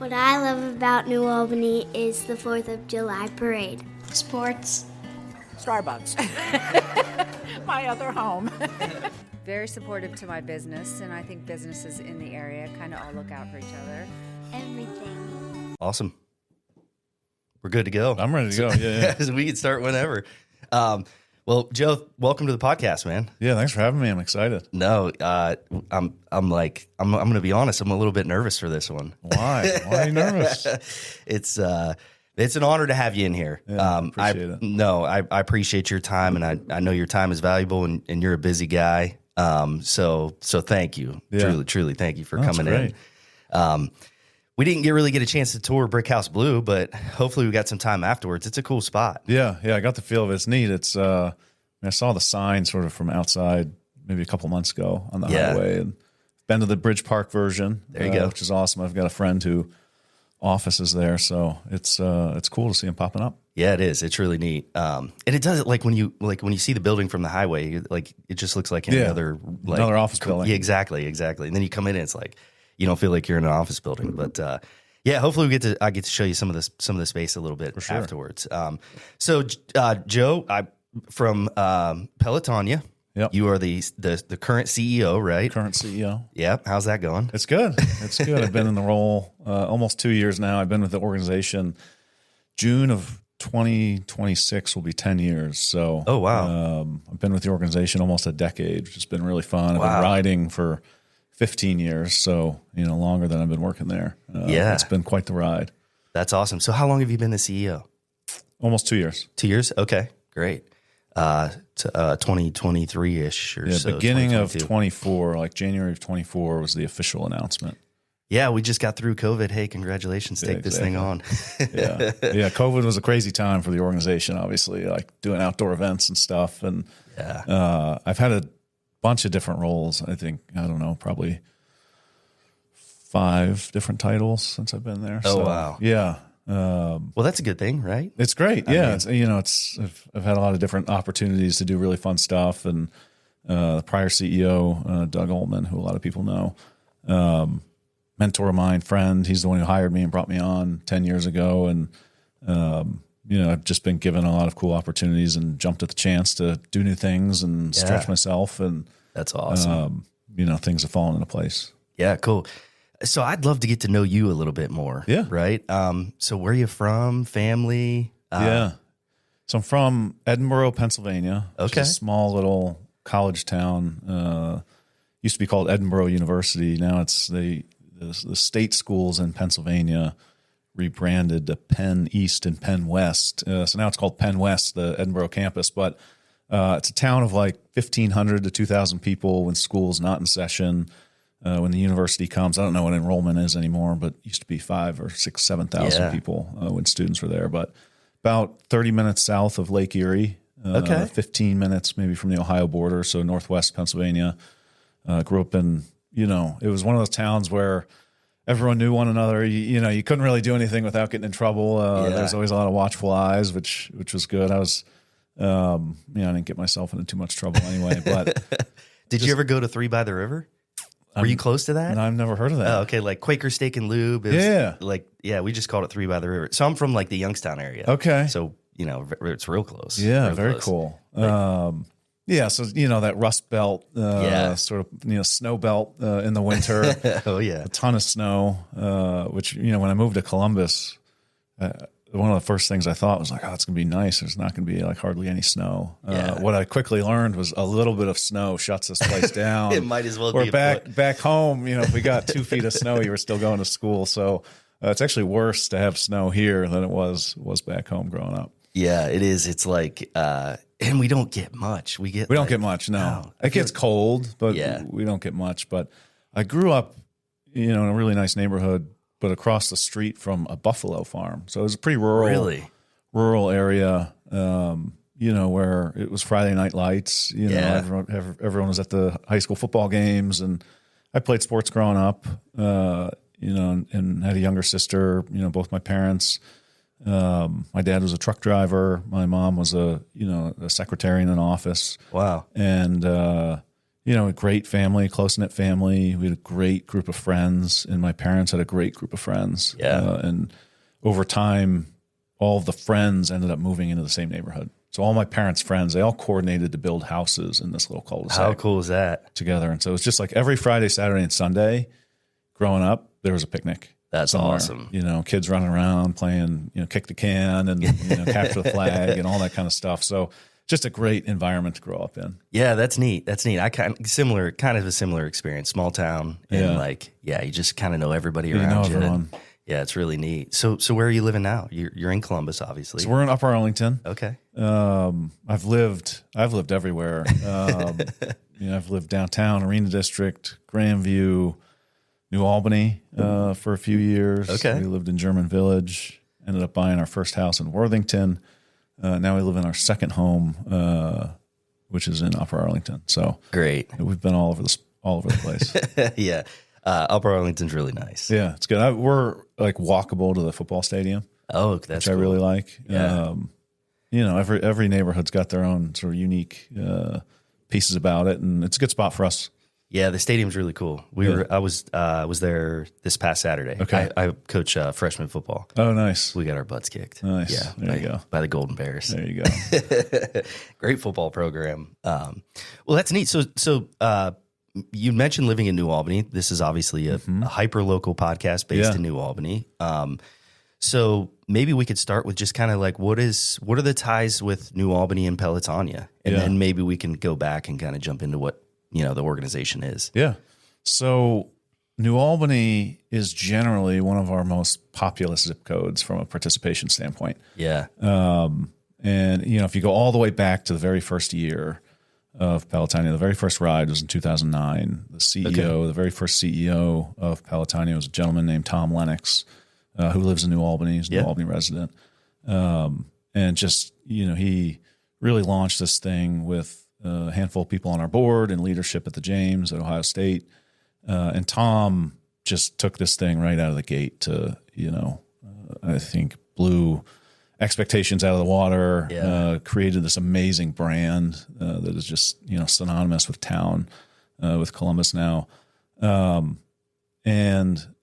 What I love about New Albany is the 4th of July parade. Sports. Starbucks. My other home. Very supportive to my business, and I think businesses in the area kind of all look out for each other. Everything. Awesome. We're good to go. I'm ready to go. Yeah. So we can start whenever. Well, Joe, welcome to the podcast, man. Yeah, thanks for having me. I'm excited. No, I'm going to be honest. I'm a little bit nervous for this one. Why? Why are you nervous? It's an honor to have you in here. Yeah, appreciate it. No, I appreciate your time, and I know your time is valuable, and you're a busy guy. So thank you. Yeah. Truly thank you for That's coming great. in. We didn't really get a chance to tour Brick House Blue, but hopefully we got some time afterwards. It's a cool spot. Yeah, I got the feel of it. It's neat. It's I saw the sign sort of from outside maybe a couple months ago on the highway, and been to the Bridge Park version. There you go, which is awesome. I've got a friend who offices there, so it's cool to see him popping up. Yeah, it is. It's really neat. And it does it when you see the building from the highway, it just looks like another office building. Yeah, exactly. And then you come in and it's like you don't feel like you're in an office building. But hopefully I get to show you some of the space a little bit afterwards. So Joe, from Pelotonia. Yep. You are the current CEO, right? Current CEO. Yep. How's that going? It's good. It's good. I've been in the role almost 2 years now. I've been with the organization. June of 2026 will be 10 years. So, oh wow, I've been with the organization almost a decade, which has been really fun. I've been riding for 15 years, so longer than I've been working there. It's been quite the ride. That's awesome. So, how long have you been the CEO? Almost 2 years. 2 years. Okay, great. 2023-ish or so. Beginning of 24, like January of 24 was the official announcement. Yeah, we just got through COVID. Hey, congratulations. Take this thing on. Yeah. COVID was a crazy time for the organization, obviously, like doing outdoor events and stuff. And I've had a bunch of different roles. I think, probably 5 different titles since I've been there. Oh, wow. Yeah. Well, that's a good thing, right? It's great. Yeah. I've had a lot of different opportunities to do really fun stuff. And the prior CEO, Doug Altman, who a lot of people know, mentor of mine, friend, he's the one who hired me and brought me on 10 years ago. And, I've just been given a lot of cool opportunities and jumped at the chance to do new things and stretch myself. And that's awesome. Things have fallen into place. Yeah, cool. So I'd love to get to know you a little bit more. Yeah. Right. So where are you from? Family? So I'm from Edinburgh, Pennsylvania. Okay. Which is a small little college town. Used to be called Edinburgh University. Now it's the state schools in Pennsylvania rebranded to Penn East and Penn West. So now it's called Penn West, the Edinburgh campus. But it's a town of like 1,500 to 2,000 people when school's not in session. When the university comes, I don't know what enrollment is anymore, but it used to be 5,000 or 6,000, 7,000 people when students were there. But about 30 minutes south of Lake Erie, 15 minutes maybe from the Ohio border, so northwest Pennsylvania. Grew up in, it was one of those towns where everyone knew one another. You couldn't really do anything without getting in trouble. There's always a lot of watchful eyes, which was good. I was, I didn't get myself into too much trouble anyway. But did you ever go to Three by the River? Were you close to that? No, I've never heard of that. Oh, okay, like Quaker Steak and Lube. We just called it Three by the River. So I'm from like the Youngstown area. Okay. So, it's real close. Yeah, real very close. Cool. So, that Rust Belt, sort of, snow belt in the winter. Oh, yeah. A ton of snow, which, when I moved to Columbus, one of the first things I thought was like, oh, it's going to be nice. There's not going to be like hardly any snow. What I quickly learned was a little bit of snow shuts this place down. It might as well be be back home. If we got 2 feet of snow, you were still going to school. So it's actually worse to have snow here than it was back home growing up. Yeah, it is. It's like, and we don't get much. We don't get much. No, it gets cold, but we don't get much. But I grew up, in a really nice neighborhood, but across the street from a buffalo farm. So it was a pretty rural area, where it was Friday night lights. Everyone was at the high school football games, and I played sports growing up, and had a younger sister, both my parents. My dad was a truck driver. My mom was a secretary in an office. Wow. And, a great family, close-knit family. We had a great group of friends, and my parents had a great group of friends. Yeah. And over time, all of the friends ended up moving into the same neighborhood. So all my parents' friends, they all coordinated to build houses in this little cul-de-sac. How cool is that? Together. And so it's just like every Friday, Saturday, and Sunday growing up, there was a picnic. That's somewhere. awesome. Kids running around playing, kick the can and, capture the flag and all that kind of stuff. So just a great environment to grow up in. Yeah, that's neat. I kind of a similar experience. Small town. And you just kind of know everybody around you. Everyone. Yeah, it's really neat. So where are you living now? You're in Columbus, obviously. So we're in Upper Arlington. Okay. I've lived everywhere. I've lived downtown, Arena District, Grandview, New Albany for a few years. Okay. We lived in German Village. Ended up buying our first house in Worthington. Now we live in our second home, which is in Upper Arlington. So great. We've been all over the place. Yeah. Upper Arlington's really nice. Yeah, it's good. We're like walkable to the football stadium. Oh, that's which cool. I really like. Yeah. Every neighborhood's got their own sort of unique pieces about it, and it's a good spot for us. Yeah, the stadium's really cool. I was there this past Saturday. Okay. I coach freshman football. Oh, nice. We got our butts kicked. Nice. Yeah, There you go. By the Golden Bears. There you go. Great football program. Well, that's neat. So you mentioned living in New Albany. This is obviously a hyper local podcast based in New Albany. So maybe we could start with just kind of like what are the ties with New Albany and Pelotonia, and then maybe we can go back and kind of jump into what the organization is. Yeah. So New Albany is generally one of our most populous zip codes from a participation standpoint. Yeah. And if you go all the way back to the very first year of Pelotonia, the very first ride was in 2009. The CEO, the very first CEO of Pelotonia was a gentleman named Tom Lennox, who lives in New Albany. He's a New Albany resident. And just, he really launched this thing with a handful of people on our board and leadership at the James at Ohio State. And Tom just took this thing right out of the gate to, I think blew expectations out of the water, created this amazing brand that is just, synonymous with town, with Columbus now. And,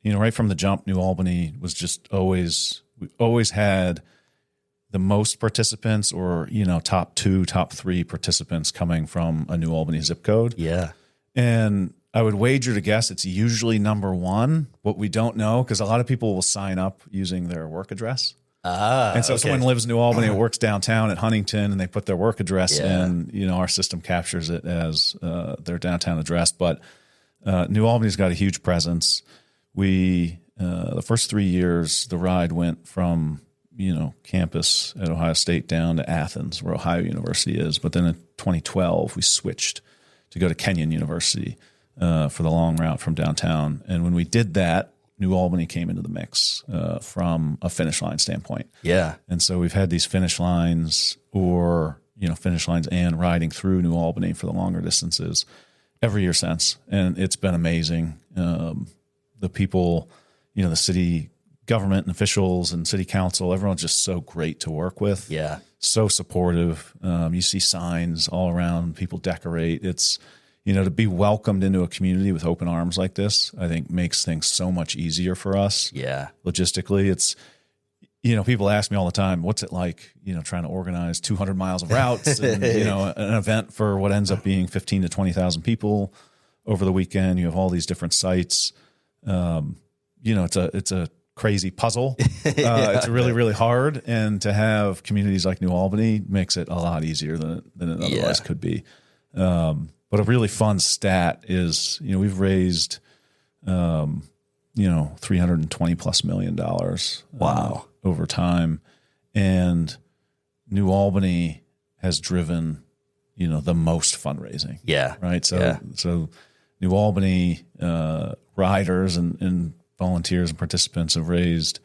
right from the jump, New Albany was just we always had the most participants or, top 2, top 3 participants coming from a New Albany zip code. Yeah. And I would wager to guess it's usually number 1, but we don't know because a lot of people will sign up using their work address. And so someone lives in New Albany or works downtown at Huntington and they put their work address in, our system captures it as their downtown address. But New Albany's got a huge presence. We, the first 3 years, the ride went from, campus at Ohio State down to Athens, where Ohio University is. But then in 2012, we switched to go to Kenyon University for the long route from downtown. And when we did that, New Albany came into the mix from a finish line standpoint. Yeah. And so we've had these finish lines or, finish lines and riding through New Albany for the longer distances every year since. And it's been amazing. The people, the city government and officials and city council, everyone's just so great to work with. Yeah. So supportive. You see signs all around, people decorate. It's, to be welcomed into a community with open arms like this, I think makes things so much easier for us. Yeah. Logistically, it's, people ask me all the time, what's it like, trying to organize 200 miles of routes and, an event for what ends up being 15 to 20,000 people over the weekend. You have all these different sites. It's a crazy puzzle. It's really, really hard. And to have communities like New Albany makes it a lot easier than it otherwise could be. But a really fun stat is, we've raised, $320+ million. Wow. Over time. And New Albany has driven, the most fundraising. Yeah. Right. So New Albany riders and volunteers and participants have raised,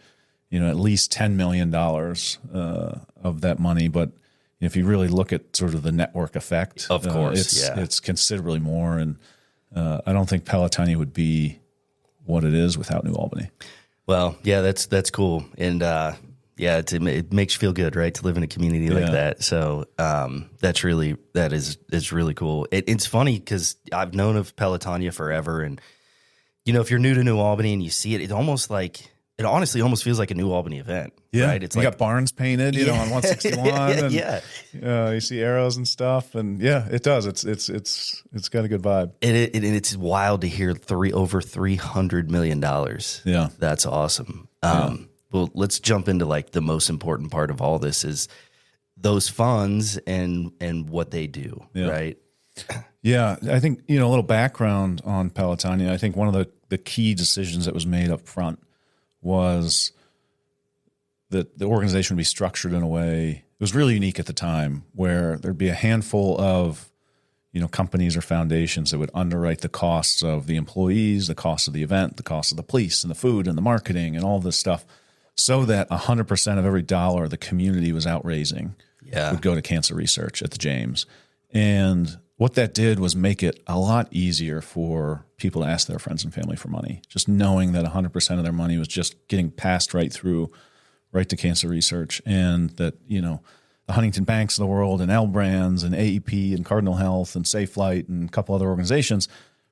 at least $10 million of that money. But if you really look at sort of the network effect, of course, it's considerably more. And I don't think Pelotonia would be what it is without New Albany. Well, yeah, that's cool. And Yeah, it makes you feel good, right, to live in a community like that. So that is really cool. It's funny because I've known of Pelotonia forever, and if you're new to New Albany and you see it, it honestly almost feels like a New Albany event. Yeah, right. It's you got barns painted, on 161, and you see arrows and stuff, and it does. It's got a good vibe. It's wild to hear over $300 million. Yeah, that's awesome. Well, let's jump into like the most important part of all this is those funds and what they do, right? Yeah, I think a little background on Pelotonia. I think one of the key decisions that was made up front was that the organization would be structured in a way, it was really unique at the time, where there'd be a handful of companies or foundations that would underwrite the costs of the employees, the cost of the event, the cost of the police and the food and the marketing and all this stuff, so that 100% of every dollar the community was out raising would go to cancer research at the James. And what that did was make it a lot easier for people to ask their friends and family for money, just knowing that 100% of their money was just getting passed right to cancer research, and that, the Huntington Banks of the world and L Brands and AEP and Cardinal Health and Safe Flight and a couple other organizations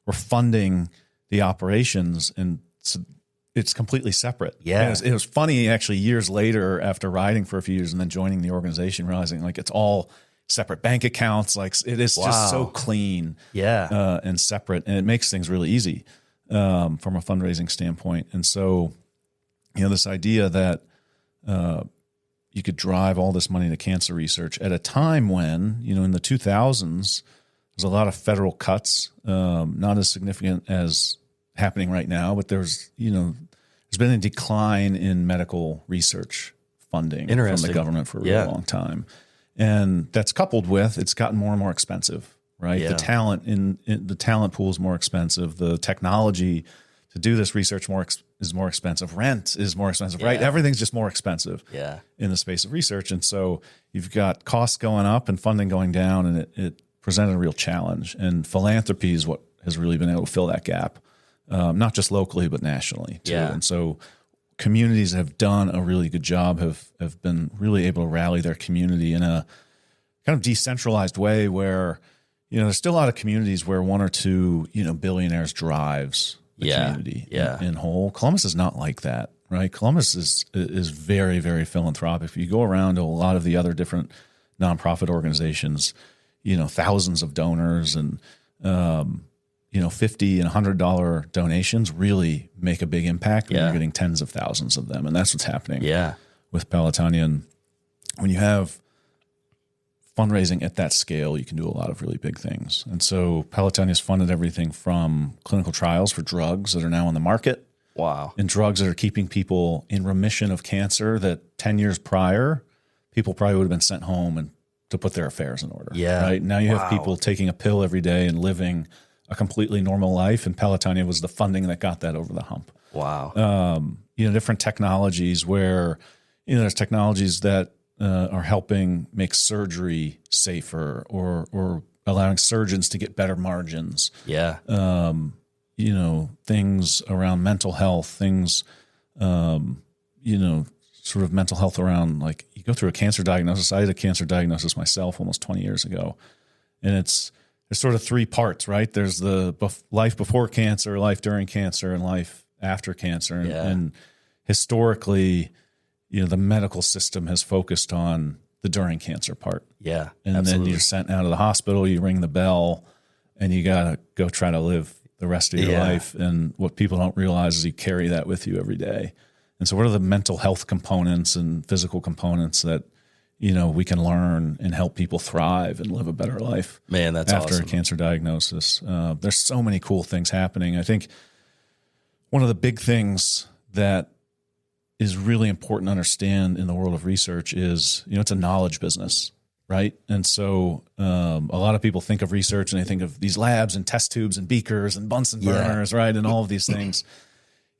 were funding the operations, and so it's completely separate. Yeah. It was funny actually years later, after riding for a few years and then joining the organization, realizing like it's all separate bank accounts. Like it is just so clean and separate, and it makes things really easy from a fundraising standpoint. And so, this idea that you could drive all this money to cancer research at a time when, in the 2000s, there's a lot of federal cuts, not as significant as happening right now, but there's been a decline in medical research funding from the government for a really long time. And that's coupled with it's gotten more and more expensive, right? Yeah. The talent in the talent pool is more expensive. The technology to do this research is more expensive. Rent is more expensive, right? Everything's just more expensive in the space of research. And so you've got costs going up and funding going down, and it presented a real challenge. And philanthropy is what has really been able to fill that gap, not just locally, but nationally too. Yeah. And so communities that have done a really good job have been really able to rally their community in a kind of decentralized way where, there's still a lot of communities where one or two, billionaires drives the community in whole. Columbus is not like that, right? Columbus is very, very philanthropic. If you go around to a lot of the other different nonprofit organizations, thousands of donors and, $50 and $100 donations really make a big impact when you're getting tens of thousands of them. And that's what's happening with Pelotonia. And when you have fundraising at that scale, you can do a lot of really big things. And so Pelotonia has funded everything from clinical trials for drugs that are now on the market. Wow. And drugs that are keeping people in remission of cancer that 10 years prior, people probably would have been sent home and to put their affairs in order. Yeah. Right. Now you have people taking a pill every day and living a completely normal life, and Pelotonia was the funding that got that over the hump. Wow. Different technologies where, there's technologies that are helping make surgery safer or allowing surgeons to get better margins. Yeah. Things around mental health, things, sort of mental health around, like you go through a cancer diagnosis. I had a cancer diagnosis myself almost 20 years ago, and there's sort of three parts, right? There's the life before cancer, life during cancer, and life after cancer. And historically, the medical system has focused on the during cancer part. Yeah. And absolutely. then you're sent out of the hospital, you ring the bell, and you got to go try to live the rest of your life. And what people don't realize is you carry that with you every day. And so what are the mental health components and physical components that, we can learn and help people thrive and live a better life. Man, that's after awesome. a cancer diagnosis. There's so many cool things happening. I think one of the big things that is really important to understand in the world of research is, it's a knowledge business, right? And so a lot of people think of research and they think of these labs and test tubes and beakers and Bunsen burners, right? And all of these things.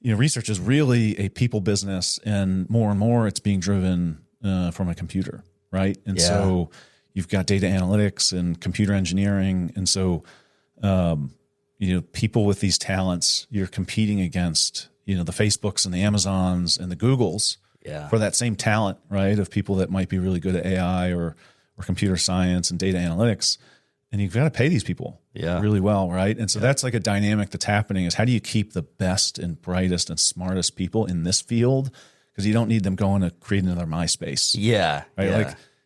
Research is really a people business, and more it's being driven from a computer. Right. And so you've got data analytics and computer engineering. And so, people with these talents, you're competing against, the Facebooks and the Amazons and the Googles for that same talent, right, of people that might be really good at AI or computer science and data analytics. And you've got to pay these people really well, right? And so that's like a dynamic that's happening is how do you keep the best and brightest and smartest people in this field? Because you don't need them going to create another MySpace. Yeah. Right?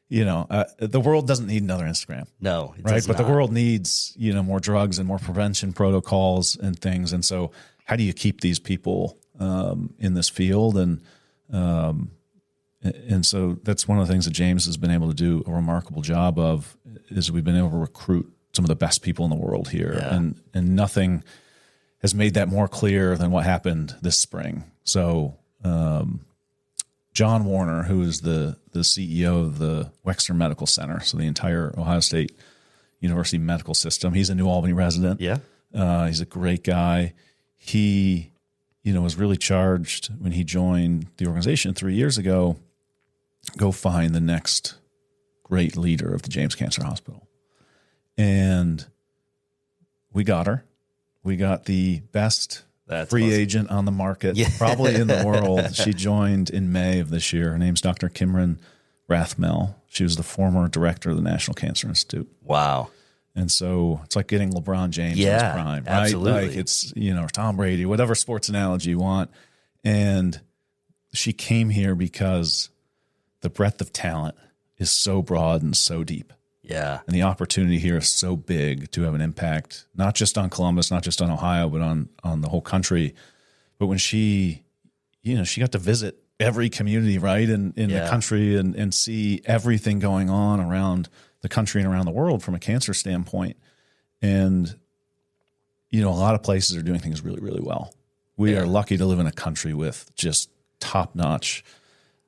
Yeah. Like, the world doesn't need another Instagram. No, it right? does But not. the world needs, more drugs and more prevention protocols and things. And so how do you keep these people in this field? And so that's one of the things that James has been able to do a remarkable job of is we've been able to recruit some of the best people in the world here. Yeah. And nothing has made that more clear than what happened this spring. So John Warner, who is the CEO of the Wexner Medical Center, so the entire Ohio State University medical system, he's a New Albany resident. Yeah. He's a great guy. He, was really charged when he joined the organization 3 years ago, go find the next great leader of the James Cancer Hospital. And we got her. We got the best free agent on the market, probably in the world. She joined in May of this year. Her name's Dr. Kimran Rathmel. She was the former director of the National Cancer Institute. Wow. And so it's like getting LeBron James in his prime, right? Absolutely. Like it's, Tom Brady, whatever sports analogy you want. And she came here because the breadth of talent is so broad and so deep. Yeah. And the opportunity here is so big to have an impact, not just on Columbus, not just on Ohio, but on the whole country. But when she got to visit every community, right, in the country and see everything going on around the country and around the world from a cancer standpoint. And, a lot of places are doing things really, really well. We are lucky to live in a country with just top-notch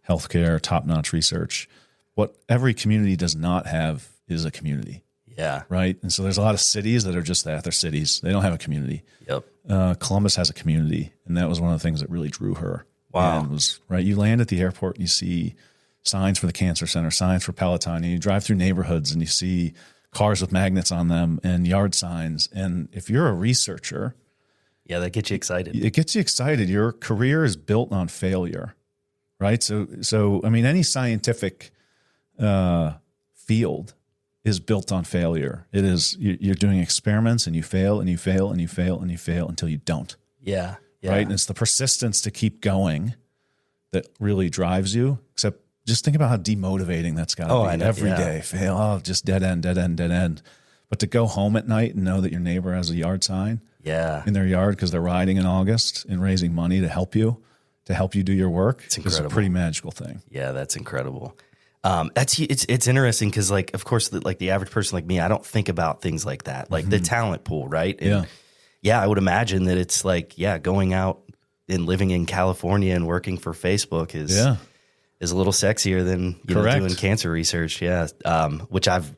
healthcare, top-notch research. What every community does not have is a community. Yeah. Right. And so there's a lot of cities that are just that. They're cities. They don't have a community. Yep. Columbus has a community. And that was one of the things that really drew her. Wow. And was right. You land at the airport and you see signs for the cancer center, signs for Pelotonia. You drive through neighborhoods and you see cars with magnets on them and yard signs. And if you're a researcher, yeah, that gets you excited. It gets you excited. Your career is built on failure, right? So I mean, any scientific field is built on failure. It is, you're doing experiments and you fail and you fail and you fail and you fail until you don't. Yeah. Yeah. Right. And it's the persistence to keep going that really drives you. Except just think about how demotivating that's got to be. I know. Every day, fail. Oh, just dead end, dead end, dead end. But to go home at night and know that your neighbor has a yard sign in their yard because they're riding in August and raising money to help you do your work. It's a pretty magical thing. Yeah, that's incredible. It's interesting because, like, of course, the average person like me, I don't think about things like that, like the talent pool, right? And I would imagine that it's like, going out and living in California and working for Facebook is a little sexier than doing cancer research. Yeah, which I've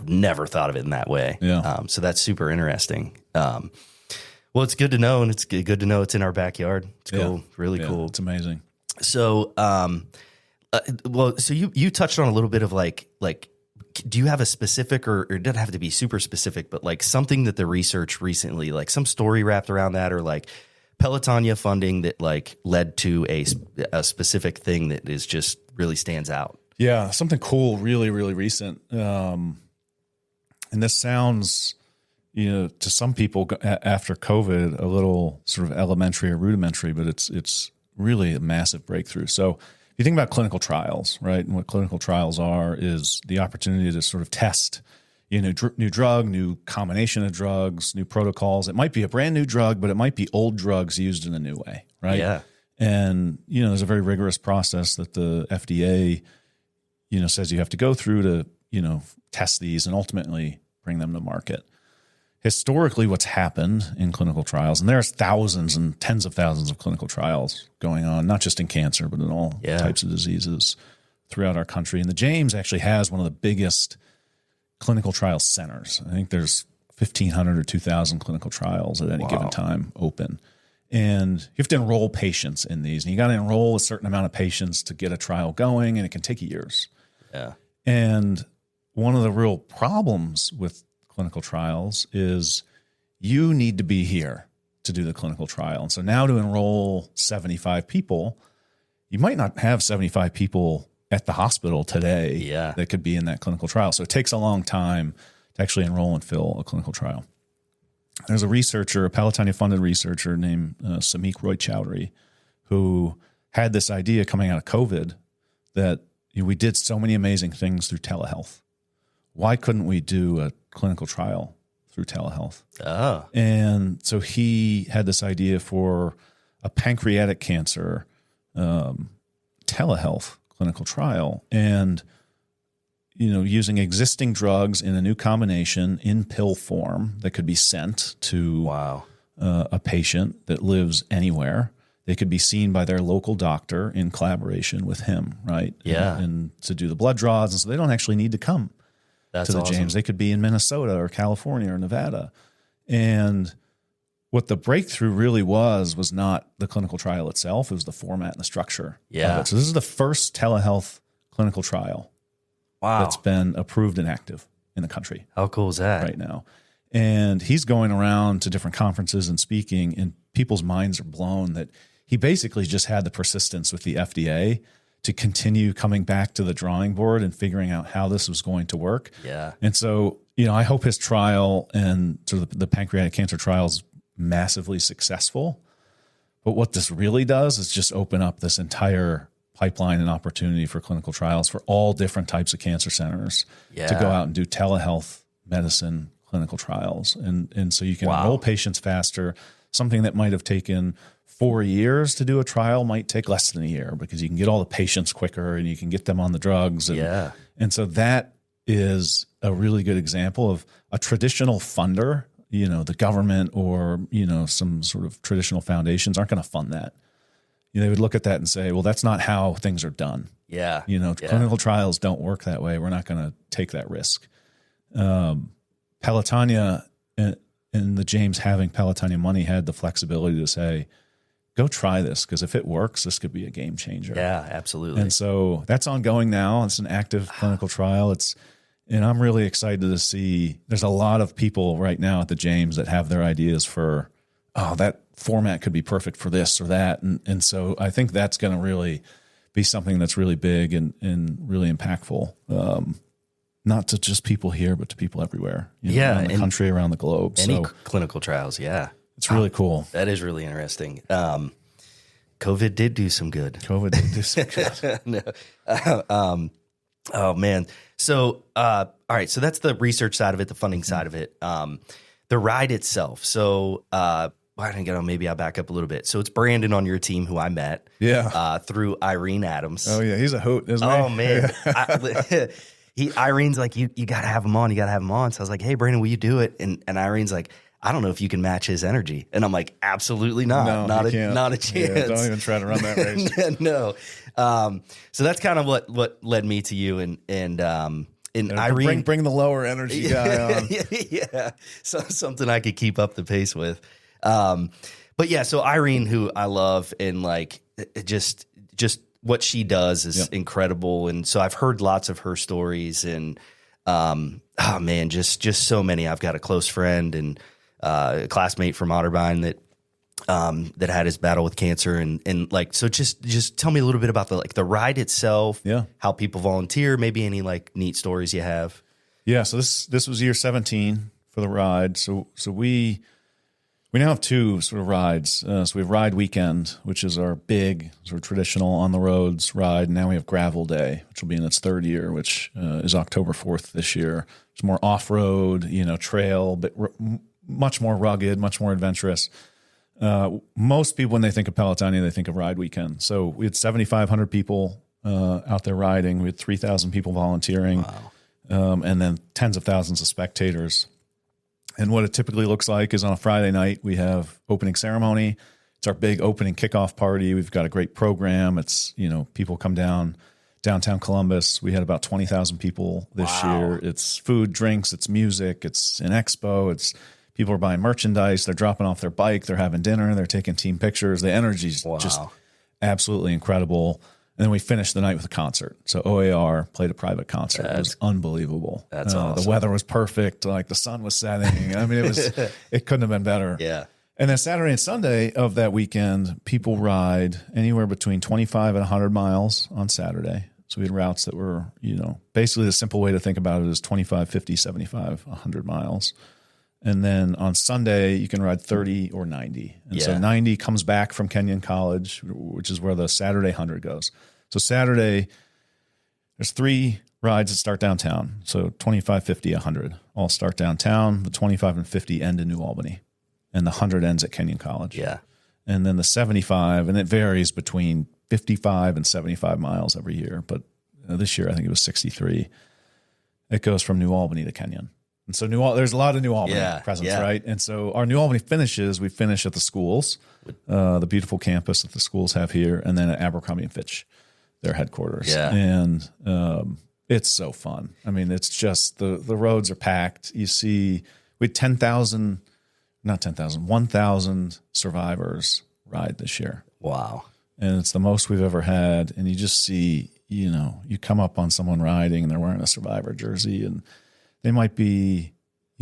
never thought of it in that way. Yeah. So that's super interesting. Well, it's good to know, and it's good to know it's in our backyard. It's cool, really cool. It's amazing. So, so you touched on a little bit of like, do you have a specific, or it doesn't have to be super specific, but like something that the research recently, like some story wrapped around that, or like Pelotonia funding that like led to a specific thing that is just really stands out? Yeah, something cool, really, really recent. And this sounds, to some people after COVID, a little sort of elementary or rudimentary, but it's really a massive breakthrough. So if you think about clinical trials, right, and what clinical trials are is the opportunity to sort of test, new drug, new combination of drugs, new protocols. It might be a brand new drug, but it might be old drugs used in a new way, right? Yeah. And, there's a very rigorous process that the FDA, says you have to go through to, test these and ultimately bring them to market. Historically, what's happened in clinical trials, and there's thousands and tens of thousands of clinical trials going on, not just in cancer, but in all types of diseases throughout our country. And the James actually has one of the biggest clinical trial centers. I think there's 1,500 or 2,000 clinical trials at any given time open. And you have to enroll patients in these. And you got to enroll a certain amount of patients to get a trial going, and it can take years. Yeah. And one of the real problems with clinical trials is you need to be here to do the clinical trial. And so now to enroll 75 people, you might not have 75 people at the hospital today that could be in that clinical trial. So it takes a long time to actually enroll and fill a clinical trial. There's a researcher, a Pelotonia-funded researcher named Samik Roy Chowdhury, who had this idea coming out of COVID that we did so many amazing things through telehealth. Why couldn't we do a clinical trial through telehealth? Oh. And so he had this idea for a pancreatic cancer telehealth clinical trial, and using existing drugs in a new combination in pill form that could be sent to a patient that lives anywhere. They could be seen by their local doctor in collaboration with him, right? Yeah. And to do the blood draws, and so they don't actually need to come to the awesome. James. They could be in Minnesota or California or Nevada. And what the breakthrough really was not the clinical trial itself. It was the format and the structure of it. So this is the first telehealth clinical trial that's been approved and active in the country. How cool is that? Right now. And he's going around to different conferences and speaking, and people's minds are blown that he basically just had the persistence with the FDA to continue coming back to the drawing board and figuring out how this was going to work. Yeah. And so, I hope his trial and sort of the pancreatic cancer trial is massively successful. But what this really does is just open up this entire pipeline and opportunity for clinical trials for all different types of cancer centers to go out and do telehealth medicine clinical trials. And so you can enroll patients faster. Something that might have taken 4 years to do a trial might take less than a year because you can get all the patients quicker and you can get them on the drugs. And so that is a really good example of a traditional funder. The government or, some sort of traditional foundations aren't going to fund that. They would look at that and say, well, that's not how things are done. Clinical trials don't work that way. We're not going to take that risk. Pelotonia and the James having Pelotonia money had the flexibility to say, go try this, because if it works, this could be a game changer. Yeah, absolutely. And so that's ongoing now. It's an active clinical trial. And I'm really excited to see, there's a lot of people right now at the James that have their ideas for, that format could be perfect for this or that. And so I think that's going to really be something that's really big and really impactful. Not to just people here, but to people everywhere. Around the country, around the globe. Any clinical trials, it's really cool. That is really interesting. COVID did do some good. Oh man. So, all right. So that's the research side of it, the funding side of it. The ride itself. So, I didn't get on. Maybe I'll back up a little bit. So it's Brandon on your team who I met. Through Irene Adams. Oh yeah, he's a hoot, isn't he? Oh man. Irene's like, you got to have him on. You got to have him on. So I was like, hey, Brandon, will you do it? And Irene's like, I don't know if you can match his energy. And I'm like, absolutely not. No, not a chance. Yeah, don't even try to run that race. No. So that's kind of what led me to you and Irene. Bring the lower energy guy on. Yeah. So something I could keep up the pace with. But yeah, so Irene, who I love, and like just what she does is incredible. And so I've heard lots of her stories, and just so many. I've got a close friend and a classmate from Otterbein that had his battle with cancer, and like, so just tell me a little bit about the ride itself, how people volunteer, maybe any like neat stories you have. Yeah. So this was year 17 for the ride. So we now have two sort of rides. So we have Ride Weekend, which is our big sort of traditional on the roads ride. And now we have Gravel Day, which will be in its third year, which is October 4th this year. It's more off-road, trail, but much more rugged, much more adventurous. Most people, when they think of Pelotonia, they think of Ride Weekend. So we had 7,500 people out there riding. We had 3,000 people volunteering, and then tens of thousands of spectators. And what it typically looks like is on a Friday night, we have opening ceremony. It's our big opening kickoff party. We've got a great program. It's, people come downtown Columbus. We had about 20,000 people this year. It's food, drinks, it's music, it's an expo. It's people are buying merchandise. They're dropping off their bike. They're having dinner. They're taking team pictures. The energy's just absolutely incredible. And then we finished the night with a concert. So OAR played a private concert. It was unbelievable. That's awesome. The weather was perfect. Like the sun was setting. I mean, it couldn't have been better. Yeah. And then Saturday and Sunday of that weekend, people ride anywhere between 25 and 100 miles on Saturday. So we had routes that were, basically the simple way to think about it is 25, 50, 75, 100 miles. And then on Sunday, you can ride 30 or 90. And so 90 comes back from Kenyon College, which is where the Saturday 100 goes. So Saturday, there's 3 rides that start downtown. So 25, 50, 100 all start downtown. The 25 and 50 end in New Albany. And the 100 ends at Kenyon College. Yeah. And then the 75, and it varies between 55 and 75 miles every year. But this year, I think it was 63. It goes from New Albany to Kenyon. And so there's a lot of New Albany presence, right? And so our New Albany we finish at the schools, the beautiful campus that the schools have here, and then at Abercrombie & Fitch, their headquarters. Yeah. And it's so fun. I mean, it's just the roads are packed. You see, we had 1,000 survivors ride this year. Wow. And it's the most we've ever had. And you just see, you come up on someone riding and they're wearing a survivor jersey, and they might be,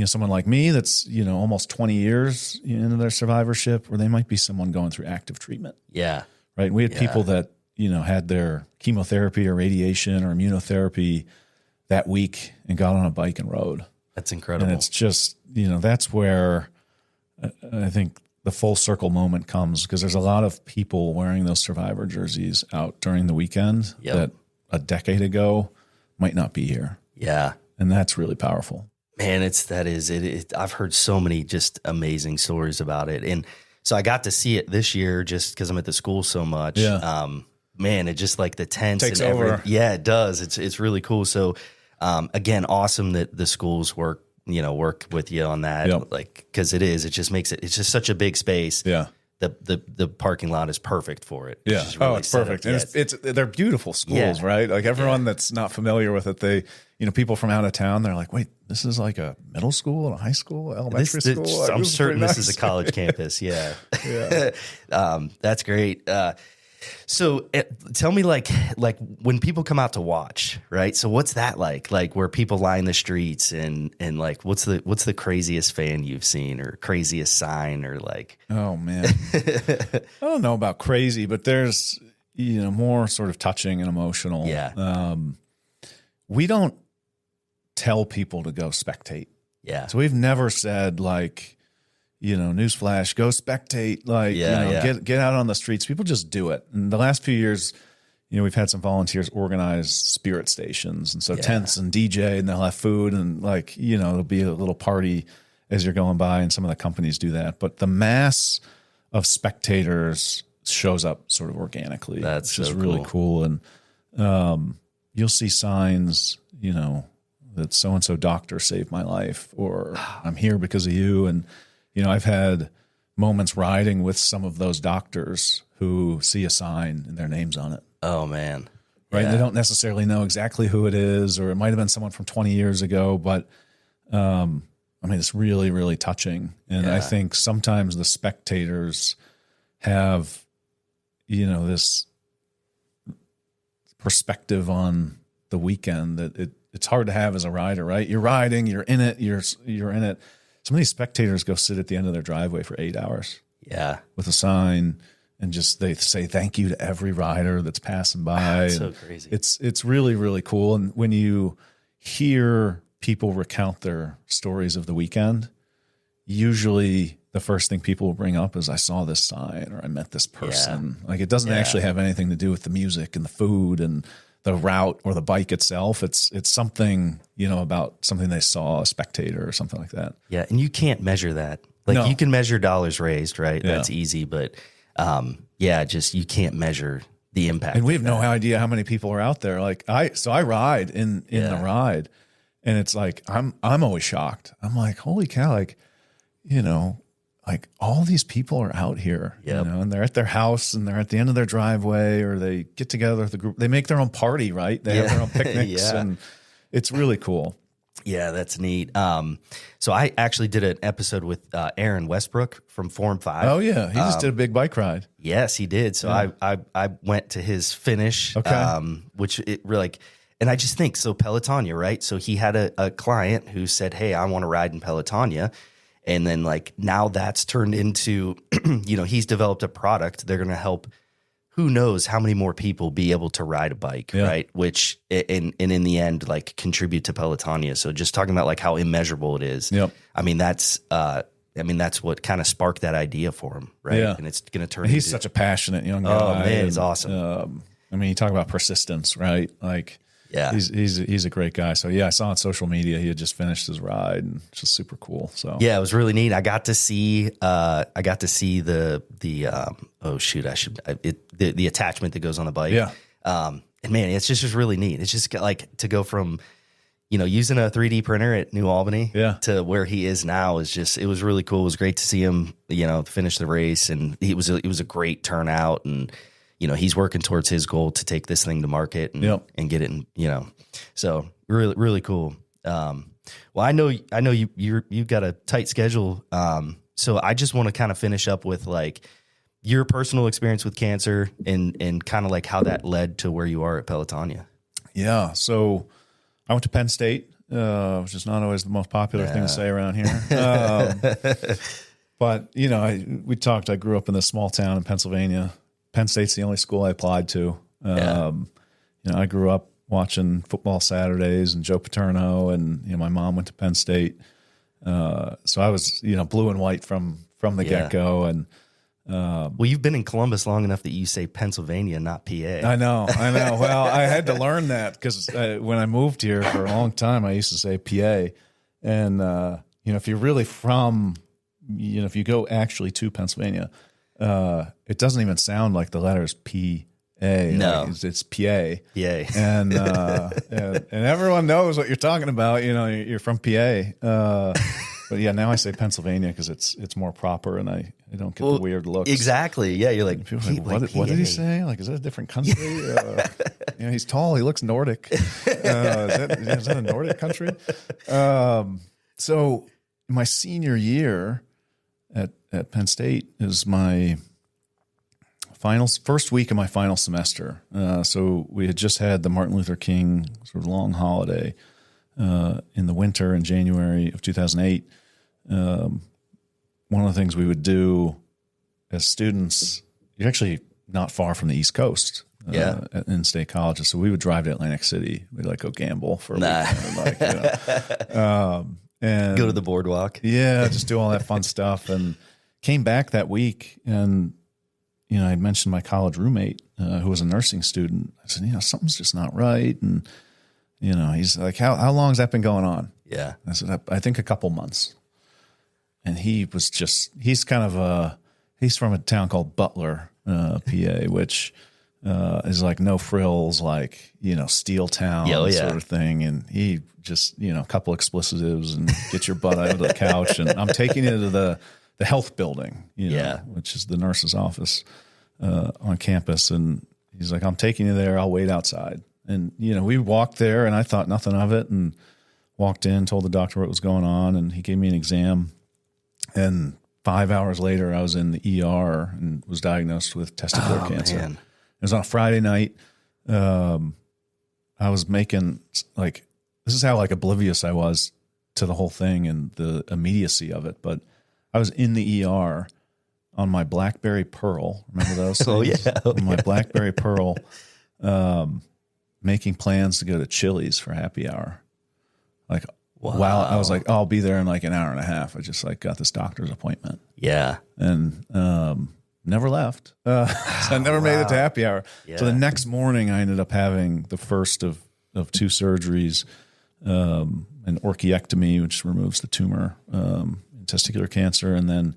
someone like me that's, almost 20 years into their survivorship, or they might be someone going through active treatment. Yeah. Right. We had people that, had their chemotherapy or radiation or immunotherapy that week and got on a bike and rode. That's incredible. And it's just, that's where I think the full circle moment comes, because there's a lot of people wearing those survivor jerseys out during the weekend that a decade ago might not be here. Yeah. And that's really powerful. Man, I've heard so many just amazing stories about it. And so I got to see it this year just because I'm at the school so much. Yeah. Man, it just like the tents takes and over. Yeah, it does. It's really cool. So again, awesome that the schools work with you on that. Yep. Like, cause it's just such a big space. Yeah. The parking lot is perfect for it. Yeah. Really it's perfect. And they're beautiful schools, right? Like everyone that's not familiar with it, people from out of town, they're like, wait, this is like a middle school, a high school, elementary school. I'm certain this is a college campus. Yeah. Yeah. That's great. So tell me like when people come out to watch, right? So what's that like where people line the streets and like, what's the craziest fan you've seen or craziest sign or like, oh man, I don't know about crazy, but there's, more sort of touching and emotional. Yeah. We don't tell people to go spectate. Yeah. So we've never said like, newsflash, go spectate, get out on the streets. People just do it. And the last few years, we've had some volunteers organize spirit stations. And so tents and DJ, and they'll have food and it'll be a little party as you're going by, and some of the companies do that. But the mass of spectators shows up sort of organically. That's just so really cool. And you'll see signs, that so-and-so doctor saved my life, or I'm here because of you. And I've had moments riding with some of those doctors who see a sign and their name's on it. Oh man. Right. Yeah. They don't necessarily know exactly who it is, or it might've been someone from 20 years ago, but, it's really, really touching. And I think sometimes the spectators have, this perspective on the weekend that it's hard to have as a rider, right? You're riding, you're in it, you're in it. Some of these spectators go sit at the end of their driveway for 8 hours. Yeah. With a sign, and just they say thank you to every rider that's passing by. That's so crazy. It's really, really cool. And when you hear people recount their stories of the weekend, usually the first thing people will bring up is I saw this sign or I met this person. Like it doesn't actually have anything to do with the music and the food and the route or the bike itself. It's something, about something they saw, a spectator or something like that. Yeah. And you can't meure that. Like you can measure dollars raised, right? Yeah. That's easy. But just you can't measure the impact. And we have no idea how many people are out there. Like I ride in the ride, and it's like, I'm always shocked. I'm like, holy cow. Like, like all these people are out here, and they're at their house and they're at the end of their driveway, or they get together with the group. They make their own party, right? They have their own picnics and it's really cool. Yeah, that's neat. So I actually did an episode with Aaron Westbrook from Form 5. Oh yeah. He just did a big bike ride. Yes, he did. So I went to his finish, which it really and I just think, so Pelotonia, right? So he had a client who said, hey, I want to ride in Pelotonia. And then like now that's turned into, he's developed a product. They're going to help who knows how many more people be able to ride a bike, right? Which in the end, like contribute to Pelotonia. So just talking about like how immeasurable it is. Yep. I mean, that's what kind of sparked that idea for him, right? Yeah. And it's going to turn. And he's such a passionate young guy. Oh man, he's and, awesome. I mean, you talk about persistence, right? Like, yeah, he's a great guy. So yeah, I saw on social media he had just finished his ride, and it's just super cool. So yeah, it was really neat. I got to see the the attachment that goes on the bike. Yeah. And man, it's just really neat. It's just like to go from using a 3D printer at New Albany to where he is now it was really cool. It was great to see him finish the race, and it was a great turnout, and he's working towards his goal to take this thing to market and get it in, so really, really cool. Well, I know you've got a tight schedule. So I just want to kind of finish up with like your personal experience with cancer and kind of like how that led to where you are at Pelotonia. Yeah. So I went to Penn State, which is not always the most popular thing to say around here. But I grew up in this small town in Pennsylvania. Penn State's the only school I applied to. I grew up watching football Saturdays and Joe Paterno, and my mom went to Penn State. So I was blue and white from the get go. And well, you've been in Columbus long enough that you say Pennsylvania, not PA. I know. Well, I had to learn that because when I moved here for a long time, I used to say PA. And if you're really from, if you go actually to Pennsylvania, it doesn't even sound like the letters P. No, like it's PA. And everyone knows what you're talking about. You're from PA. But yeah, now I say Pennsylvania because it's more proper, and I don't get the weird looks. Exactly. Yeah, you're like, people are like, what did he say? Like, is that a different country? He's tall. He looks Nordic. Is that a Nordic country? So my senior year at Penn State is my first week of my final semester. So we had just had the Martin Luther King sort of long holiday in the winter in January of 2008. One of the things we would do as students, you're actually not far from the East Coast in state colleges. So we would drive to Atlantic City. We'd go gamble for a weekend. And go to the boardwalk. Yeah, just do all that fun stuff. And came back that week, and I mentioned my college roommate who was a nursing student. I said, something's just not right. And, he's like, how long has that been going on? Yeah. I said, I think a couple months. And he's from a town called Butler, PA, which is like no frills, like, steel town sort of thing. And he just, a couple explicitives and get your butt out of the couch. And I'm taking you to the health building, which is the nurse's office on campus. And he's like, I'm taking you there. I'll wait outside. And, we walked there, and I thought nothing of it, and walked in, told the doctor what was going on, and he gave me an exam. And 5 hours later, I was in the ER and was diagnosed with testicular cancer. Man. It was on a Friday night. I was making this is how oblivious I was to the whole thing and the immediacy of it. But I was in the ER on my BlackBerry Pearl. Remember those things? My BlackBerry Pearl, making plans to go to Chili's for happy hour. Wow. I was like, I'll be there in an hour and a half. I just got this doctor's appointment. Yeah. And never left. So I never made it to happy hour. Yeah. So the next morning I ended up having the first of two surgeries, an orchiectomy, which removes the tumor, testicular cancer. And then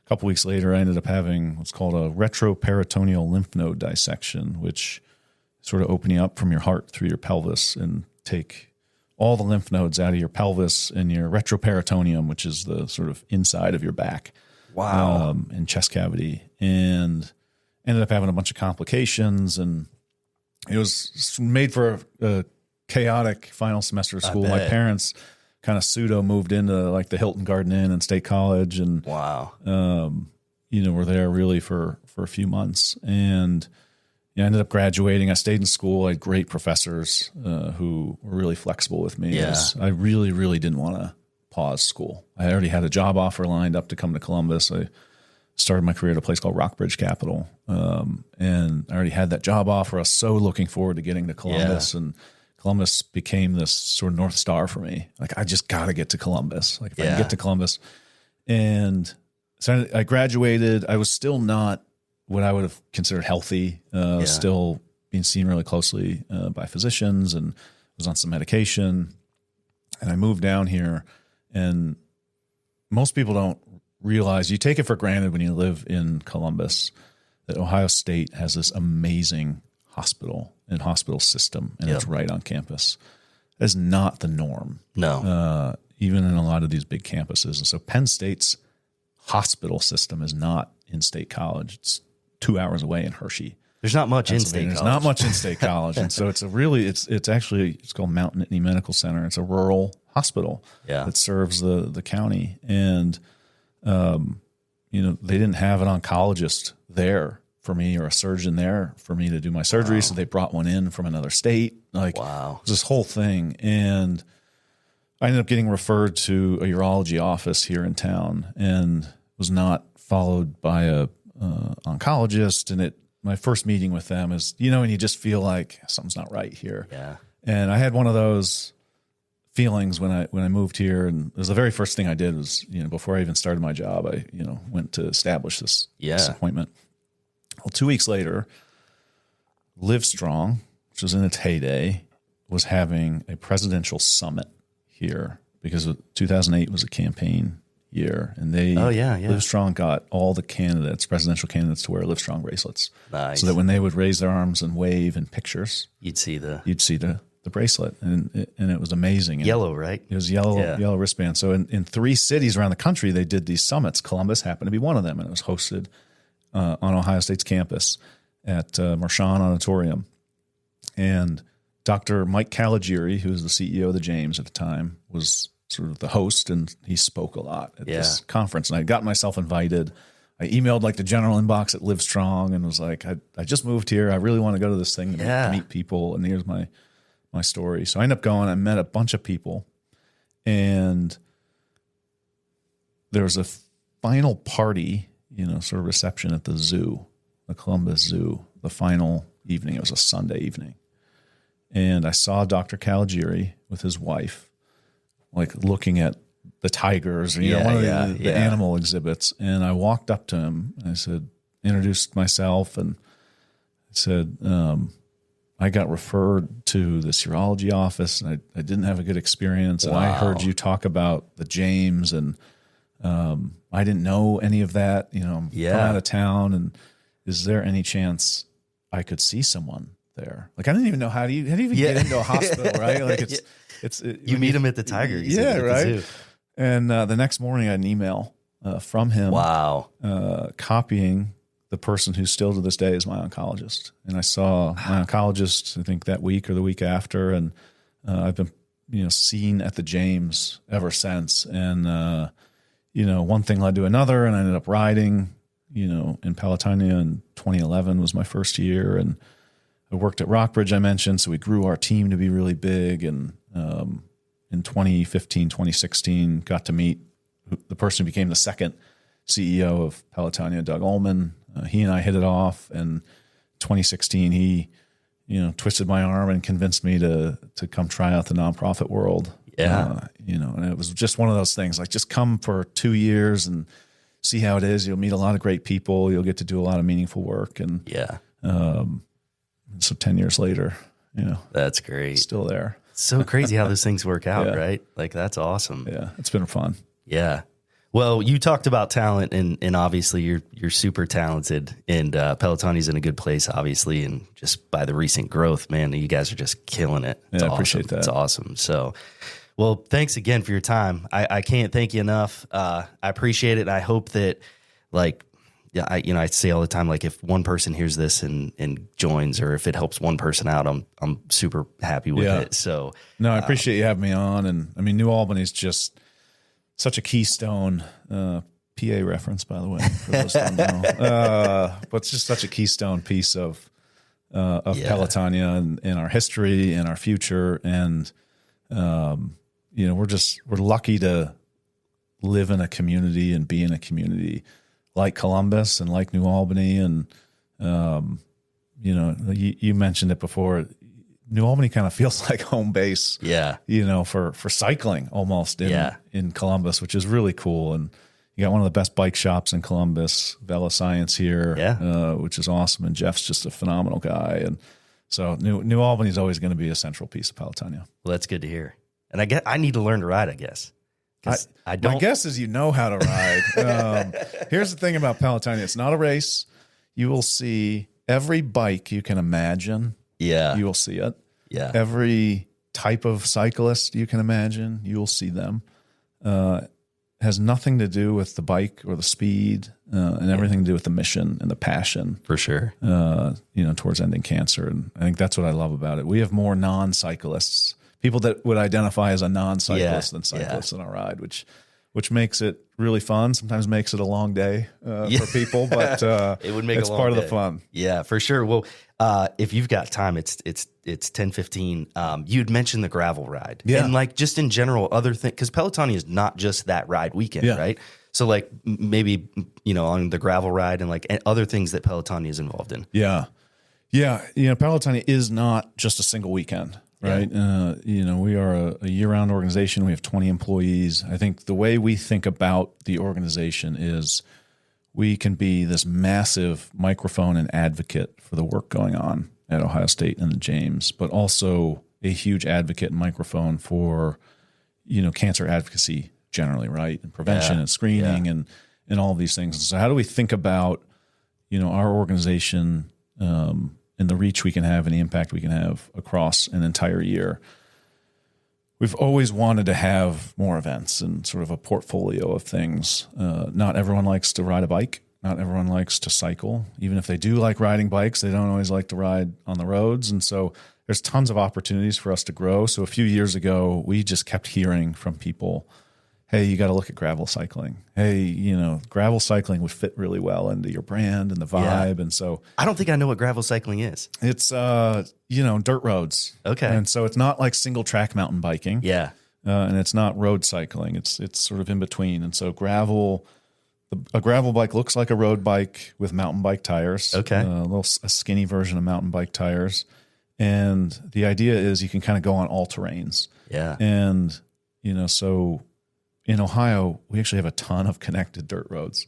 a couple weeks later, I ended up having what's called a retroperitoneal lymph node dissection, which sort of open you up from your heart through your pelvis and take all the lymph nodes out of your pelvis and your retroperitoneum, which is the sort of inside of your back. Wow. And chest cavity. And ended up having a bunch of complications, and it was made for a chaotic final semester of school. My parents kind of pseudo moved into the Hilton Garden Inn and State College, and were there really for a few months. And I ended up graduating. I stayed in school. I had great professors who were really flexible with me. Yeah. I really, really didn't want to pause school. I already had a job offer lined up to come to Columbus. I started my career at a place called Rockbridge Capital. And I already had that job offer. I was so looking forward to getting to Columbus, and Columbus became this sort of North Star for me. Like, I just got to get to Columbus. Like, if I can get to Columbus. And so I graduated. I was still not what I would have considered healthy, still being seen really closely by physicians, and was on some medication. And I moved down here, and most people don't realize, you take it for granted when you live in Columbus, that Ohio State has this amazing hospital and hospital system, and it's right on campus. That is not the norm. No. Even in a lot of these big campuses. And so Penn State's hospital system is not in-state college. It's 2 hours away in Hershey. There's not much in-state college. There's not much in-state college. And so it's called Mount Nittany Medical Center. It's a rural hospital that serves the county. And, they didn't have an oncologist there for me, or a surgeon there for me to do my surgery. Wow. So they brought one in from another state. Like, wow. It was this whole thing. And I ended up getting referred to a urology office here in town, and was not followed by a oncologist. And my first meeting with them is, and you just feel like something's not right here. Yeah. And I had one of those feelings when I moved here, and it was the very first thing I did was, before I even started my job, I, went to establish this appointment. Well, 2 weeks later, Livestrong, which was in its heyday, was having a presidential summit here, because 2008 was a campaign year, and Livestrong got all the presidential candidates, to wear Livestrong bracelets. Nice. So that when they would raise their arms and wave in pictures, you'd see the bracelet, and it was amazing. Yellow, right? It was yellow wristband. So in 3 cities around the country, they did these summits. Columbus happened to be one of them, and it was hosted on Ohio State's campus at Marchand Auditorium. And Dr. Mike Caligiuri, who was the CEO of the James at the time, was sort of the host, and he spoke a lot at this conference. And I got myself invited. I emailed the general inbox at Livestrong and was like, I just moved here. I really want to go to this thing to meet people. And here's my story. So I ended up going. I met a bunch of people, and there was a final party, sort of reception at the zoo, the Columbus Zoo, the final evening. It was a Sunday evening. And I saw Dr. Caligiuri with his wife, looking at the tigers, or one of the animal exhibits. And I walked up to him, and I said, introduced myself, and I said, I got referred to this urology office, and I didn't have a good experience. And I heard you talk about the James, and I didn't know any of that. I'm from out of town, and is there any chance I could see someone there? I didn't even know how do you even get into a hospital, right? You meet him at the tiger. Right. And the next morning, I had an email from him. Wow. Copying the person who still to this day is my oncologist. And I saw my oncologist, I think that week or the week after, and I've been seen at the James ever since. And one thing led to another, and I ended up riding in Pelotonia in 2011 was my first year, and I worked at Rockbridge, I mentioned, so we grew our team to be really big. And in 2015, 2016, got to meet the person who became the second CEO of Pelotonia, Doug Ullman. He and I hit it off. And 2016, he, twisted my arm and convinced me to come try out the nonprofit world. Yeah. And it was just one of those things, just come for 2 years and see how it is. You'll meet a lot of great people. You'll get to do a lot of meaningful work. And so 10 years later, that's great. Still there. So crazy how those things work out, right? That's awesome. Yeah, it's been fun. Yeah. Well, you talked about talent, and obviously you're super talented, and Pelotonia's in a good place, obviously, and just by the recent growth, man, you guys are just killing it. It's I awesome. appreciate that. It's awesome. So, well, thanks again for your time. I can't thank you enough. I appreciate it. And I hope that, I say all the time, if one person hears this and joins, or if it helps one person out, I'm super happy with it. So, no, I appreciate you having me on. And I mean, New Albany's just such a keystone, PA reference, by the way, for those who don't know. But it's just such a keystone piece of Pelotonia and our history and our future. And, we're lucky to live in a community and be in a community like Columbus and like New Albany. And, you know, you mentioned it before. New Albany kind of feels like home base, you know, for cycling almost in Columbus, which is really cool. And you got one of the best bike shops in Columbus, Vela Science here, which is awesome. And Jeff's just a phenomenal guy. And so New Albany is always going to be a central piece of Pelotonia. Well, that's good to hear. And I need to learn to ride, I guess. I don't. My guess is you know how to ride. Here's the thing about Pelotonia. It's not a race. You will see every bike you can imagine. Yeah. You will see it. Yeah. Every type of cyclist you can imagine, you will see them. Has nothing to do with the bike or the speed, and everything to do with the mission and the passion. For sure. You know, towards ending cancer. And I think that's what I love about it. We have more non-cyclists, people that would identify as a non-cyclist than cyclists in our ride, which makes it really fun. Sometimes makes it a long day for people, but it would make it's a long part day. of the fun. Yeah, for sure. Well, if you've got time, it's 10:15. You'd mentioned the gravel ride, and like just in general, other things, because Pelotonia is not just that ride weekend, right? So like maybe on the gravel ride and like other things that Pelotonia is involved in. Yeah. Pelotonia is not just a single weekend. Right. We are a year-round organization. We have 20 employees. I think the way we think about the organization is we can be this massive microphone and advocate for the work going on at Ohio State and the James, but also a huge advocate and microphone for, cancer advocacy generally, right? And prevention and screening and all of these things. So how do we think about, our organization, and the reach we can have and the impact we can have across an entire year? We've always wanted to have more events and sort of a portfolio of things. Not everyone likes to ride a bike. Not everyone likes to cycle. Even if they do like riding bikes, they don't always like to ride on the roads. And so there's tons of opportunities for us to grow. So a few years ago, we just kept hearing from people, hey, you got to look at gravel cycling. Hey, gravel cycling would fit really well into your brand and the vibe. And so I don't think I know what gravel cycling is. It's, dirt roads. Okay. And so it's not like single track mountain biking. Yeah. And it's not road cycling. It's sort of in between. And so a gravel bike looks like a road bike with mountain bike tires. Okay. A skinny version of mountain bike tires. And the idea is you can kind of go on all terrains. Yeah. And, so in Ohio, we actually have a ton of connected dirt roads.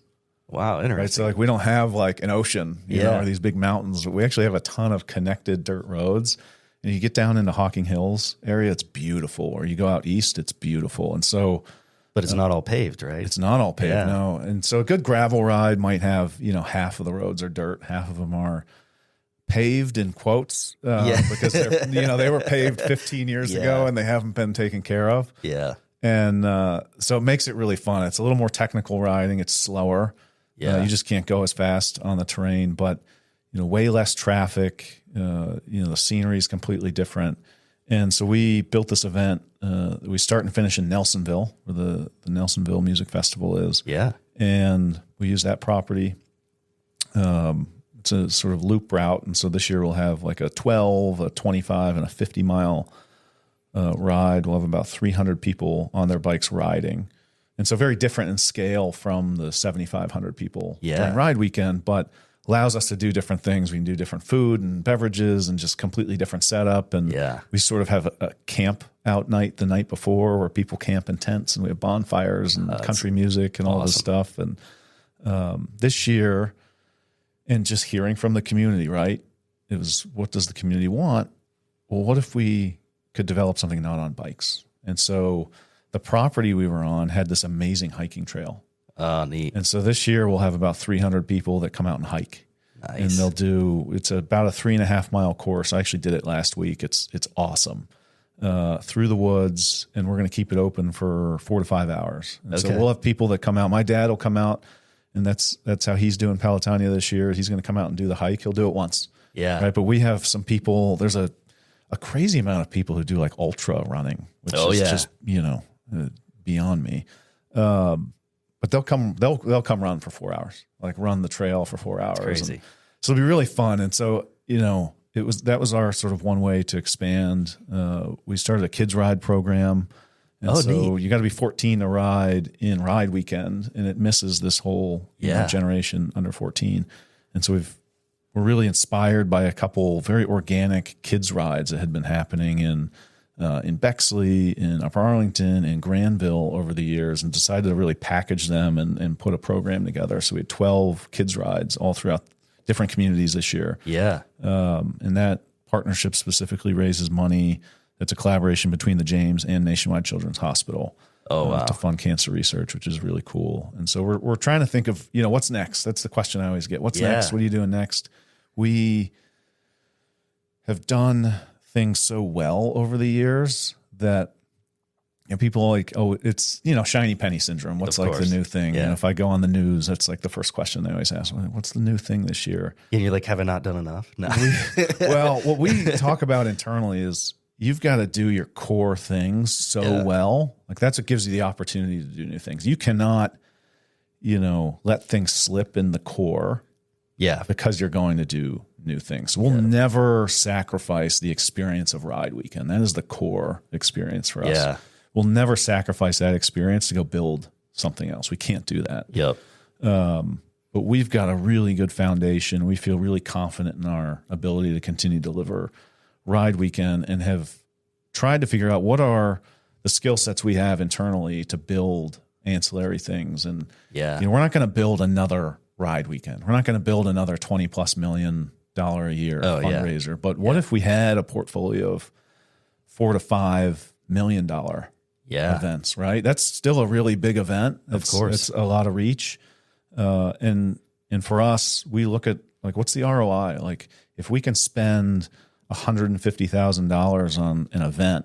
Wow, interesting. Right, so like we don't have like an ocean, or these big mountains. We actually have a ton of connected dirt roads. And you get down into Hocking Hills area, it's beautiful. Or you go out east, it's beautiful. And so, but it's not all paved, right? It's not all paved, no. And so a good gravel ride might have, half of the roads are dirt, half of them are paved in quotes, because they're, they were paved 15 years ago and they haven't been taken care of. Yeah. And so it makes it really fun. It's a little more technical riding. It's slower. Yeah. You just can't go as fast on the terrain, but, way less traffic. The scenery is completely different. And so we built this event. We start and finish in Nelsonville, where the Nelsonville Music Festival is. Yeah. And we use that property. It's a sort of loop route. And so this year we'll have like a 12, a 25, and a 50-mile ride. We'll have about 300 people on their bikes riding. And so very different in scale from the 7,500 people during ride weekend, but allows us to do different things. We can do different food and beverages and just completely different setup. And we sort of have a camp out night the night before where people camp in tents and we have bonfires and country music and all this stuff. And this year, and just hearing from the community, right? It was, what does the community want? Well, what if we could develop something not on bikes? And so the property we were on had this amazing hiking trail. Neat. And so this year we'll have about 300 people that come out and hike. Nice. And it's about a 3.5 mile course. I actually did it last week. It's awesome. Through the woods, and we're going to keep it open for 4 to 5 hours. And so we'll have people that come out. My dad will come out, and that's how he's doing Pelotonia this year. He's going to come out and do the hike. He'll do it once. Yeah. Right. But we have some people, there's a crazy amount of people who do like ultra running, which is just, beyond me. But they'll come run for 4 hours, like run the trail for 4 hours. That's crazy. So it'll be really fun. And so, that was our sort of one way to expand. We started a kids ride program And so neat. you got to be 14 to ride in ride weekend, and it misses this whole generation under 14. And so we're really inspired by a couple very organic kids rides that had been happening in Bexley, in Upper Arlington, in Granville over the years, and decided to really package them and put a program together. So we had 12 kids rides all throughout different communities this year. Yeah. And that partnership specifically raises money. It's a collaboration between the James and Nationwide Children's Hospital to fund cancer research, which is really cool. And so we're trying to think of, what's next? That's the question I always get. What's next? What are you doing next? We have done things so well over the years that people are like, oh, it's, shiny penny syndrome. What's like the new thing? Yeah. And if I go on the news, that's like the first question they always ask, what's the new thing this year? And you're like, have I not done enough? No. Well, what we talk about internally is you've got to do your core things so well. Like that's what gives you the opportunity to do new things. You cannot, let things slip in the core. Yeah. Because you're going to do new things. We'll never sacrifice the experience of ride weekend. That is the core experience for us. Yeah. We'll never sacrifice that experience to go build something else. We can't do that. Yep. But we've got a really good foundation. We feel really confident in our ability to continue to deliver ride weekend and have tried to figure out what are the skill sets we have internally to build ancillary things. And we're not going to build another ride weekend. We're not going to build another $20+ million a year fundraiser. Yeah. But what if we had a portfolio of $4 to $5 million events, right? That's still a really big event. Of course. It's a lot of reach. And for us, we look at like, what's the ROI? Like if we can spend $150,000 on an event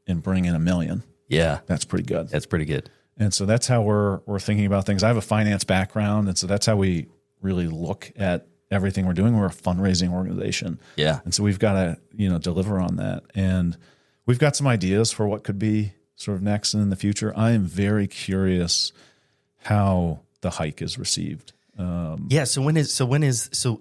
and bring in $1 million, that's pretty good. That's pretty good. And so that's how we're thinking about things. I have a finance background, and so that's how we really look at everything we're doing. We're a fundraising organization. Yeah. And so we've got to, deliver on that. And we've got some ideas for what could be sort of next and in the future. I am very curious how the hike is received. So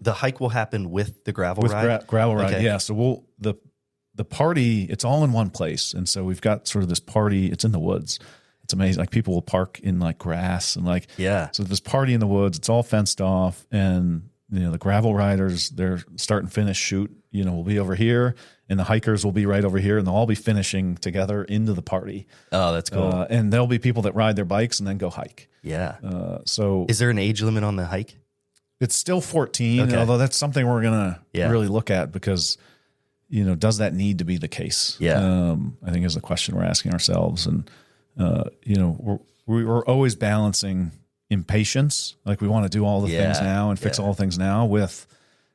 the hike will happen with the gravel ride? Gravel ride. Okay. Yeah. So the party, it's all in one place. And so we've got sort of this party, it's in the woods. It's amazing. Like people will park in like grass and so this party in the woods, it's all fenced off, and the gravel riders, their start and finish shoot, will be over here, and the hikers will be right over here, and they'll all be finishing together into the party. Oh, that's cool. And there'll be people that ride their bikes and then go hike. Yeah. So is there an age limit on the hike? It's still 14, although that's something we're going to really look at because, does that need to be the case? Yeah. I think is the question we're asking ourselves. And, we're always balancing impatience. Like we want to do all the things now and fix all things now with,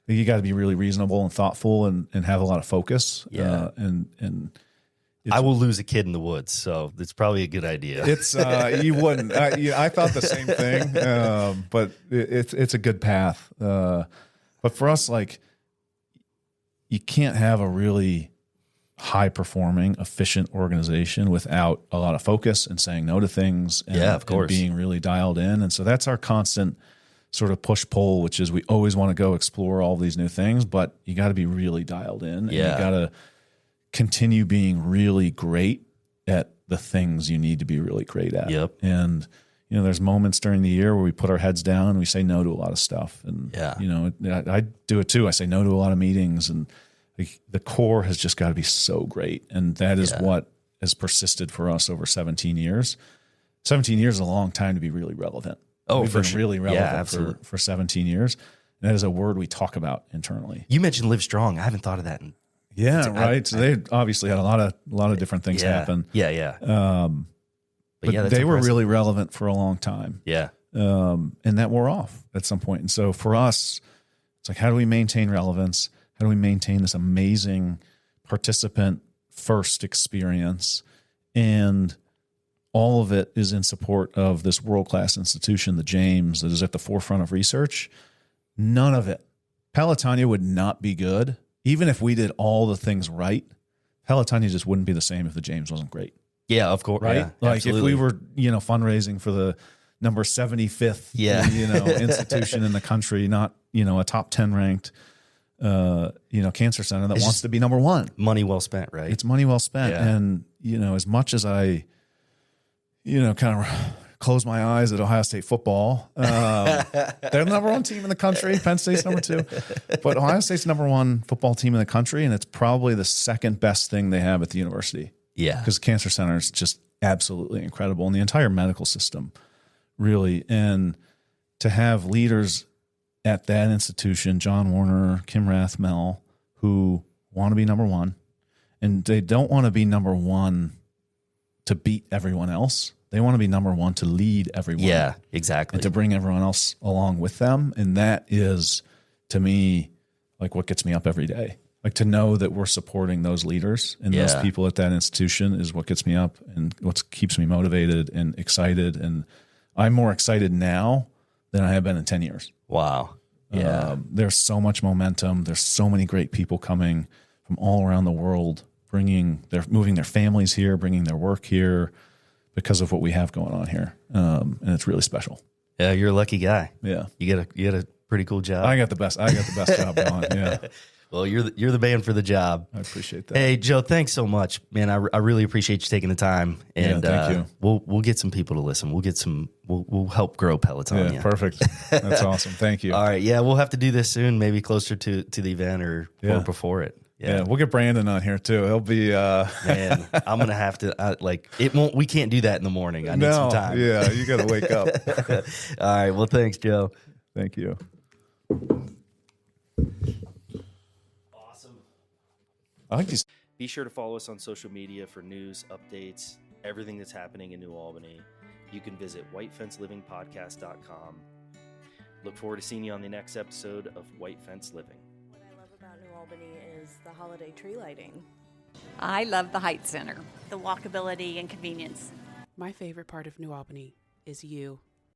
you got to be really reasonable and thoughtful and have a lot of focus. Yeah. And I will lose a kid in the woods, so it's probably a good idea. It's you wouldn't. I thought the same thing, but it's a good path. But for us, like, you can't have a really high performing, efficient organization without a lot of focus and saying no to things. And, of course, and being really dialed in. And so that's our constant sort of push pull, which is we always want to go explore all these new things, but you got to be really dialed in. And you got to continue being really great at the things you need to be really great at. Yep. And, there's moments during the year where we put our heads down and we say no to a lot of stuff. And, I do it too. I say no to a lot of meetings, and the core has just got to be so great. And that is what has persisted for us over 17 years. 17 years is a long time to be really relevant. Oh, We've been really relevant absolutely. for 17 years. And that is a word we talk about internally. You mentioned Live Strong. I haven't thought of that. Right. So they obviously had a lot of different things happen. But they were really relevant for a long time. Yeah. And that wore off at some point. And so for us, it's like, how do we maintain relevance? How do we maintain this amazing participant first experience? And all of it is in support of this world-class institution, the James, that is at the forefront of research. None of it. Pelotonia would not be good. Even if we did all the things right, Pelotonia just wouldn't be the same if the James wasn't great. Yeah, of course. Right? Yeah, like absolutely. if we were, fundraising for the number 75th, institution in the country, not, a top 10 ranked, cancer center that wants to be number one. Money well spent, right? It's money well spent. Yeah. And, as much as I kind of close my eyes at Ohio State football. They're the number one team in the country. Penn State's number 2. But Ohio State's number 1 football team in the country, and it's probably the second best thing they have at the university. Yeah. Because the cancer center is just absolutely incredible, and the entire medical system, really. And to have leaders at that institution, John Warner, Kim Rathmel, who want to be number 1, and they don't want to be number 1 to beat everyone else. They want to be number 1 to lead everyone. Yeah, exactly. And to bring everyone else along with them. And that is, to me, like what gets me up every day. Like to know that we're supporting those leaders and those people at that institution is what gets me up and what keeps me motivated and excited. And I'm more excited now than I have been in 10 years. Wow. Yeah. There's so much momentum. There's so many great people coming from all around the world, moving their families here, bringing their work here because of what we have going on here. And it's really special. Yeah, you're a lucky guy. Yeah. You get a pretty cool job. I got the best job going. Yeah. Well, you're the man for the job. I appreciate that. Hey, Joe, thanks so much, man. I really appreciate you taking the time. And thank you. We'll get some people to listen. We'll help grow Pelotonia. Yeah, perfect. That's awesome. Thank you. All right. Yeah, we'll have to do this soon, maybe closer to the event or before it. Yeah, we'll get Brandon on here too. He'll be man, I'm gonna have to it won't. We can't do that in the morning. I need some time. Yeah, you got to wake up. All right. Well, thanks, Joe. Thank you. Awesome. I like these. Be sure to follow us on social media for news, updates, everything that's happening in New Albany. You can visit whitefencelivingpodcast.com. Look forward to seeing you on the next episode of White Fence Living. What I love about New Albany is the holiday tree lighting. I love the Heights Center. The walkability and convenience. My favorite part of New Albany is you.